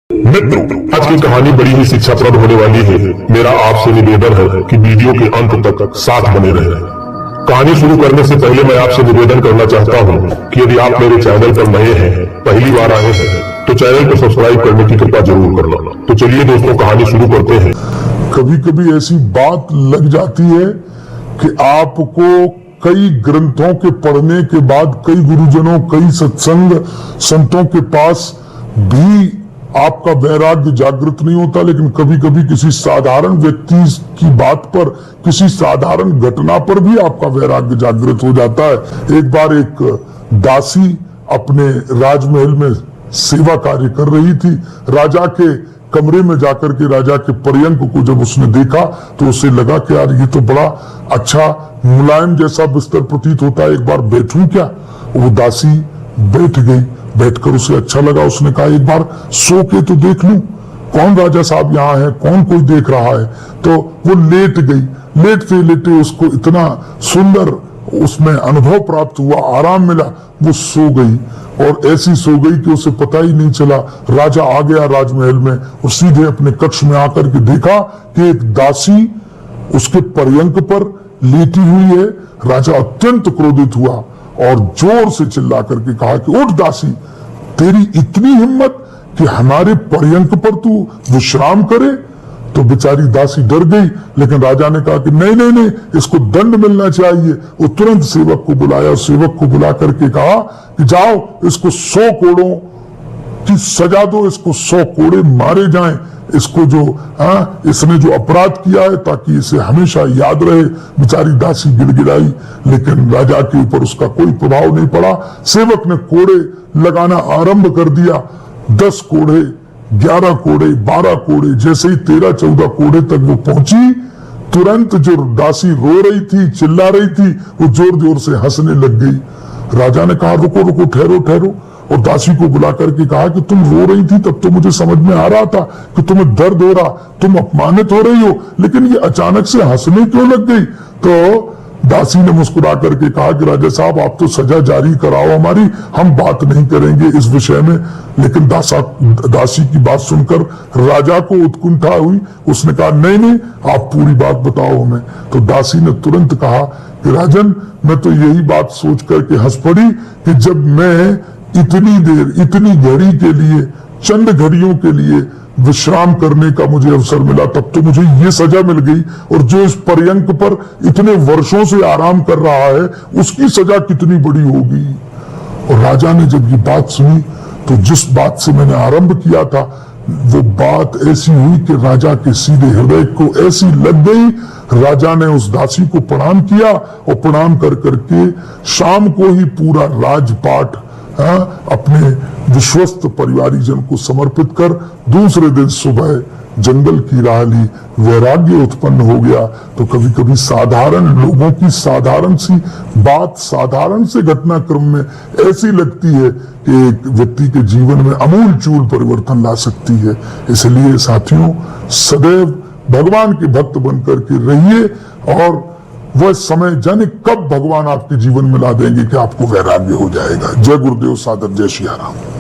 मित्रों, आज की कहानी बड़ी ही शिक्षाप्रद होने वाली है। मेरा आपसे निवेदन है कि वीडियो के अंत तक साथ बने रहें। कहानी शुरू करने से पहले मैं आपसे निवेदन करना चाहता हूँ कि यदि आप मेरे चैनल पर नए हैं, पहली बार आए हैं, तो चैनल को सब्सक्राइब करने की कृपा जरूर करना। तो चलिए दोस्तों, कहानी शुरू करते हैं। कभी कभी ऐसी बात लग जाती है कि आपको कई ग्रंथों के पढ़ने के बाद, कई गुरुजनों, कई सत्संग संतों के पास भी आपका वैराग्य जागृत नहीं होता, लेकिन कभी कभी किसी साधारण व्यक्ति की बात पर, किसी साधारण घटना पर भी आपका वैराग्य जागृत हो जाता है। एक बार एक दासी अपने राजमहल में सेवा कार्य कर रही थी। राजा के कमरे में जाकर के राजा के पर्यंक को जब उसने देखा तो उसे लगा कि यार ये तो बड़ा अच्छा मुलायम जैसा बिस्तर प्रतीत होता है, एक बार बैठूं क्या। वो दासी बैठ गई। बैठकर उसे अच्छा लगा। उसने कहा एक बार सो के तो देख लूं, कौन राजा साहब यहाँ है, कौन कोई देख रहा है। तो वो लेट गई। लेटते लेटे उसको इतना सुंदर उसमें अनुभव प्राप्त हुआ, आराम मिला, वो सो गई। और ऐसी सो गई कि उसे पता ही नहीं चला। राजा आ गया राजमहल में और सीधे अपने कक्ष में आकर के देखा कि एक दासी उसके पर्यंक पर लेटी हुई है। राजा अत्यंत क्रोधित हुआ और जोर से चिल्ला करके कहा कि उठ दासी, तेरी इतनी हिम्मत कि हमारे पर्यंक पर तू विश्राम करे। तो बेचारी दासी डर गई, लेकिन राजा ने कहा कि नहीं नहीं नहीं, इसको दंड मिलना चाहिए। वो तुरंत सेवक को बुलाया। सेवक को बुला करके कहा कि जाओ, इसको 100 कोड़ों की सजा दो, इसको 100 कोड़े मारे जाएं। इसको जो इसने जो अपराध किया है, ताकि इसे हमेशा याद रहे। बेचारी दासी गिड़गिड़ाई, लेकिन राजा के ऊपर उसका कोई प्रभाव नहीं पड़ा। सेवक ने कोड़े लगाना आरंभ कर दिया। 10 कोड़े, 11 कोड़े, 12 कोड़े, जैसे ही 13-14 कोड़े तक वो पहुंची, तुरंत जो दासी रो रही थी, चिल्ला रही थी, वो जोर जोर से हंसने लग गई। राजा ने कहा रुको रुको, ठहरो ठहरो, और दासी को बुला करके कहा कि तुम रो रही थी तब तो मुझे समझ में आ रहा था कि तुम्हें दर्द हो रहा, तुम अपमानित हो रही हो, लेकिन ये अचानक से हंसने क्यों लग गई। तो दासी ने मुस्कुरा करके कहा कि राजा साहब, आप तो सजा जारी कराओ हमारी, हम बात नहीं करेंगे इस विषय में। लेकिन दासी की बात सुनकर राजा को उत्कंठा हुई। उसने कहा नहीं नहीं, आप पूरी बात बताओ हमें। तो दासी ने तुरंत कहा कि राजन, मैं तो यही बात सोच करके हंस पड़ी कि जब मैं इतनी देर, इतनी घड़ी के लिए, चंद घड़ियों के लिए विश्राम करने का मुझे अवसर मिला, तब तो मुझे ये सजा मिल गई, और जो इस पर्यंक पर इतने वर्षों से आराम कर रहा है, उसकी सजा कितनी बड़ी होगी। और राजा ने जब ये बात सुनी तो जिस बात से मैंने आरंभ किया था, वो बात ऐसी हुई कि राजा के सीधे हृदय को ऐसी लग गई। राजा ने उस दासी को प्रणाम किया और प्रणाम कर करके शाम को ही पूरा राजपाट अपने विश्वस्त परिवारीजन को समर्पित कर दूसरे दिन सुबह जंगल की राह ली। वैराग्य उत्पन्न हो गया। तो कभी कभी साधारण लोगों की साधारण सी बात, साधारण से घटनाक्रम में ऐसी लगती है कि एक व्यक्ति के जीवन में अमूल चूल परिवर्तन ला सकती है। इसलिए साथियों, सदैव भगवान के भक्त बनकर के रहिए, और वह समय जाने कब भगवान आपके जीवन में ला देंगे कि आपको वैराग्य हो जाएगा। जय गुरुदेव, सादर, जय सिया राम।